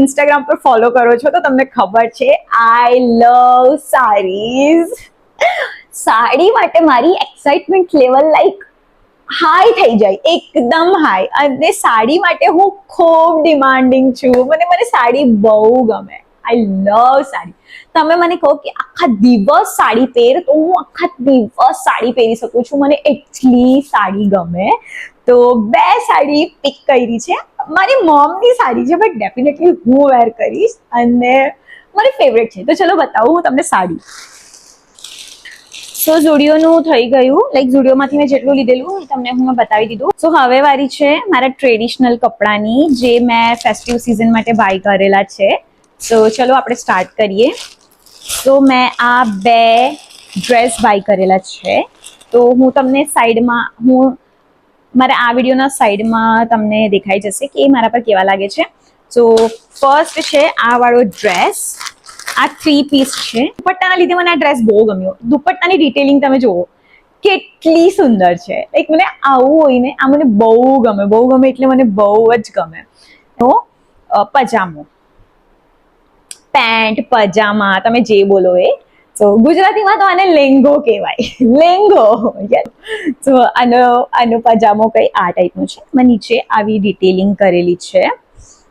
Instagram પર follow કરો છો તો તમને ખબર છે આઈ લવ સાડીઝ. સાડી માટે મારી એક્સાઇટમેન્ટ લેવલ લાઈક હાઈ થઈ જાય, એકદમ હાઈ. અને સાડી માટે હું ખૂબ ડિમાન્ડિંગ છું. મને સાડી બહુ ગમે. આઈ લવ સાડી. તમે મને કહો કે આખા દિવસ સાડી પહેર તો હું આખા દિવસ સાડી પહેરી શકું છું. મને એટલી સાડી ગમે. તો 2 સાડી પિક કરી છે. મારી મોમની સાડી છે બટ ડેફિનેટલી હું વેર કરીશ અને મારી ફેવરેટ છે. તો ચલો બતાવું હું તમને સાડી. સો ઝુડિયોનું થઈ ગયું, લાઈક ઝુડિયોમાંથી મેં જેટલું લીધેલું તમને હું બતાવી દીધું. સો હવે વારી છે મારા ટ્રેડિશનલ કપડાની, જે મેં ફેસ્ટિવ સિઝન માટે બાય કરેલા છે. તો ચલો આપણે સ્ટાર્ટ કરીએ. તો મેં આ 2 ડ્રેસ બાય કરેલા છે. તો હું તમને સાઈડમાં મારા આ વિડીયોના સાઈડમાં તમને દેખાઈ જશે કે મારા પર કેવા લાગે છે. તો ફર્સ્ટ છે આ વાળો ડ્રેસ. આ 3 પીસ છે. દુપટ્ટાના લીધે મને આ ડ્રેસ બહુ ગમ્યો. દુપટ્ટાની ડિટેલિંગ તમે જુઓ કેટલી સુંદર છે. લાઈક મને આવું હોય ને આ મને બહુ ગમે, બહુ ગમે એટલે મને બહુ જ ગમે. તો પજામો, પેન્ટ, પજામા તમે જે બોલો એ. તો ગુજરાતીમાં તો આને લેંગો કહેવાય. લેંગો. તો આનો પજામો કઈ આ ટાઈપનું છે. એમાં નીચે આવી ડિટેલિંગ કરેલી છે.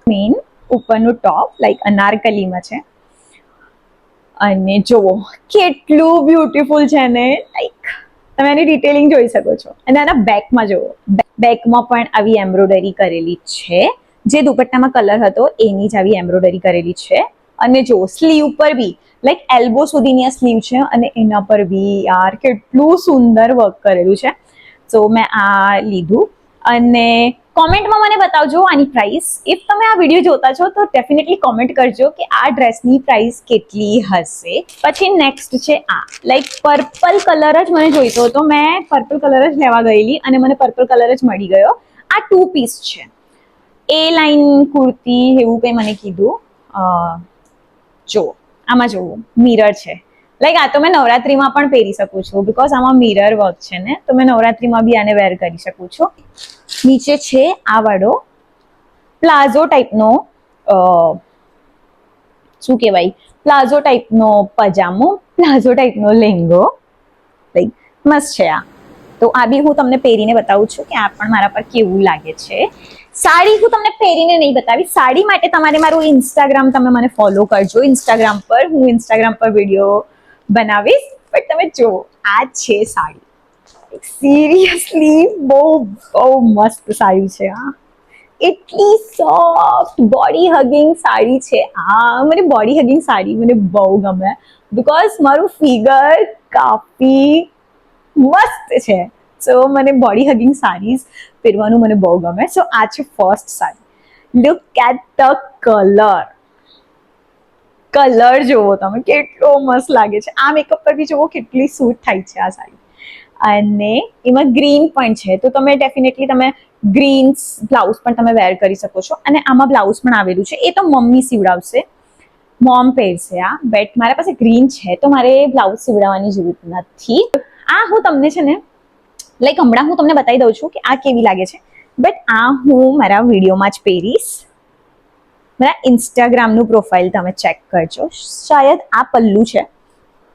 મેઇન ઉપરનું ટોપ લાઈક અનારકલીમાં છે. અને જુઓ કેટલું બ્યુટીફુલ છે ને, લાઈક તમે એની ડિટેલિંગ જોઈ શકો છો. અને આના બેકમાં જુઓ, બેકમાં પણ આવી એમ્બ્રોઇડરી કરેલી છે. જે દુપટ્ટામાં કલર હતો એની જ આવી એમ્બ્રોઇડરી કરેલી છે. અને જો સ્લીવ પર બી લાઈક એલ્બો સુધીની આ સ્લીવ છે અને એના પર બી યાર કેટલું સુંદર વર્ક કરેલું છે. તો મેં આ લીધું. અને કોમેન્ટમાં મને બતાવજો આની પ્રાઇસ. ઇફ તમે આ વિડીયો જોતા છો તો ડેફિનેટલી કોમેન્ટ કરજો કે આ ડ્રેસની પ્રાઇસ કેટલી હશે. પછી નેક્સ્ટ છે આ લાઈક પર્પલ કલર જ મને જોઈતો હતો. મેં પર્પલ કલર જ લેવા ગયેલી અને મને પર્પલ કલર જ મળી ગયો. આ 2 પીસ છે. એ લાઈન કુર્તી એવું કંઈ મને કીધું. જો આમાં જોવો મિરર છે. લાઈક આ તો મેં નવરાત્રીમાં પણ પહેરી શકું છું બિકોઝ આમાં મિરર વર્ક છે ને, તો મેં નવરાત્રીમાં બી આને વેર કરી શકું છું. નીચે છે આ વાળો પ્લાઝો ટાઈપનો શું કહેવાય, પ્લાઝો ટાઈપનો પજામો, પ્લાઝો ટાઈપનો લેંગો. લાઈક મસ્ત છે આ. તો આ બી હું તમને પહેરીને બતાવું છું કે આ પણ મારા પર કેવું લાગે છે. સાડી હું તમને પહેરીને નહીં બતાવી. સાડી માટે તમારે મારું ઇન્સ્ટાગ્રામ તમે મને ફોલો કરજો. ઇન્સ્ટાગ્રામ પર હું ઇન્સ્ટાગ્રામ પર વિડીયો બનાવીશ. બટ તમે જો આ છે સાડી. સિરિયસલી બહુ મસ્ત સાડી છે આ. એટલી સોફ્ટ બોડી હગિંગ સાડી છે આ. મને બોડી હગિંગ સાડી મને બહુ ગમે બિકોઝ મારું ફિગર કાફી મસ્ત છે. સો મને બોડી હગિંગ સાડીઝ પહેરવાનું મને બહુ ગમે. સો આ છે first sari. Look at the colour જુઓ તમે કેટલો મસ્ત લાગે છે. આ મેકઅપ પર બી જુઓ કેટલી સૂટ થાય છે આ સાડી. અને એમાં ગ્રીન પણ છે. તો તમે ડેફિનેટલી તમે ગ્રીન્સ બ્લાઉઝ પણ તમે વેર કરી શકો છો. અને આમાં બ્લાઉઝ પણ આવેલું છે. એ તો મમ્મી સીવડાવશે, મોમ પહેરશે આ. બટ મારા પાસે ગ્રીન છે તો મારે બ્લાઉઝ સીવડાવવાની જરૂર નથી. આ હું તમને છે ને લાઈક હમણાં હું તમને બતાવી દઉં છું કે આ કેવી લાગે છે. બટ આ હું મારા વિડીયોમાં જ પહેરીશ. મારા ઇન્સ્ટાગ્રામનું પ્રોફાઇલ તમે ચેક કરજો. શાયદ આ પલ્લું છે.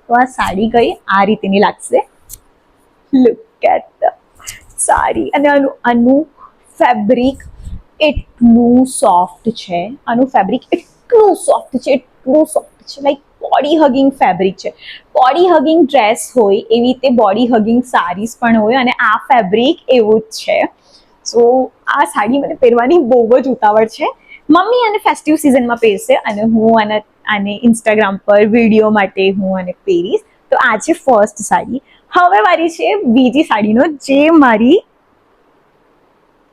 તો આ સાડી કઈ આ રીતની લાગશે. Look at the sari. અને આનું ફેબ્રિક એટલું સોફ્ટ છે. આનું ફેબ્રિક એટલું સોફ્ટ છે, એટલું સોફ્ટ છે. લાઈક બોડી હગિંગ ફેબ્રિક છે. બોડી હગિંગ ડ્રેસ હોય એવી રીતે બોડી હગિંગ સાડીઝ પણ હોય અને આ ફેબ્રિક એવું જ છે. સો આ સાડી મને પહેરવાની બહુ જ ઉતાવળ છે. મમ્મી આને ફેસ્ટિવ સિઝનમાં પહેરશે અને હું આને ઇન્સ્ટાગ્રામ પર વિડીયો માટે હું આને પહેરીશ. તો આ છે ફર્સ્ટ સાડી. હવે વારી છે બીજી સાડીનો, જે મારી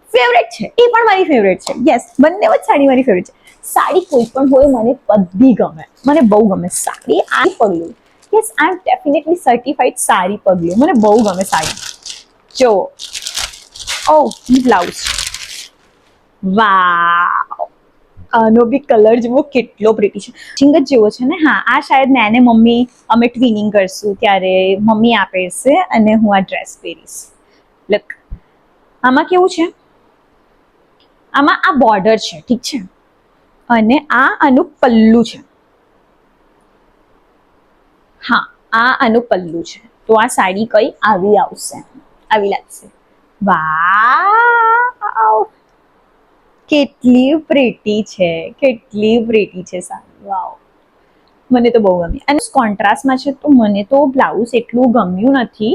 ફેવરેટ છે. એ પણ મારી ફેવરેટ છે. યસ, બંને જ સાડી મારી ફેવરેટ છે. સાડી કોઈ પણ હોય મને બધી ગમે, મને બહુ ગમે સાડી. આ પગલું, yes I am definitely certified sari પગલું. મને બહુ ગમે સાડી. જો ઓ બ્લાઉઝ, વાવ, આનો બી કલર જેવો કેટલો પ્રીટી છે. ચિંગ જ જેવો છે ને. હા, આ શાયદ મેં ને મમ્મી અમે ટ્વિનિંગ કરશું ત્યારે મમ્મી આ પહેરશે અને હું આ ડ્રેસ પહેરીશ. લુક, આમાં કેવું છે, આમાં આ બોર્ડર છે, ઠીક છે. અને આ આનું પલ્લું છે. હા, આ આનું પલ્લું છે. તો આ સાડી કઈ આવી આવશે, આવી લાગશે. વાવ, કેટલી પ્રીટી છે, કેટલી પ્રીટી છે સાડી. વાવ, મને તો બહુ ગમી. અને કોન્ટ્રાસ્ટમાં છે તો મને તો બ્લાઉઝ એટલું ગમ્યું નથી,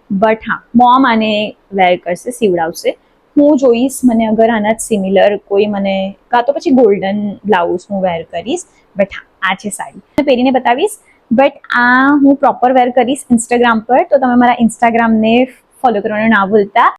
બટ હા, મોમ આને વેર કરશે, સીવડાવશે. હું જોઈશ, મને અગર આના જ સિમિલર કોઈ મને, કાં તો પછી ગોલ્ડન બ્લાઉઝ હું વેર કરીશ. બટ હા, આ છે સાડી, પહેરીને બતાવીશ. બટ આ હું પ્રોપર વેર કરીશ ઇન્સ્ટાગ્રામ પર, તો તમે મારા ઇન્સ્ટાગ્રામને ફોલો કરવાનું ના ભૂલતા.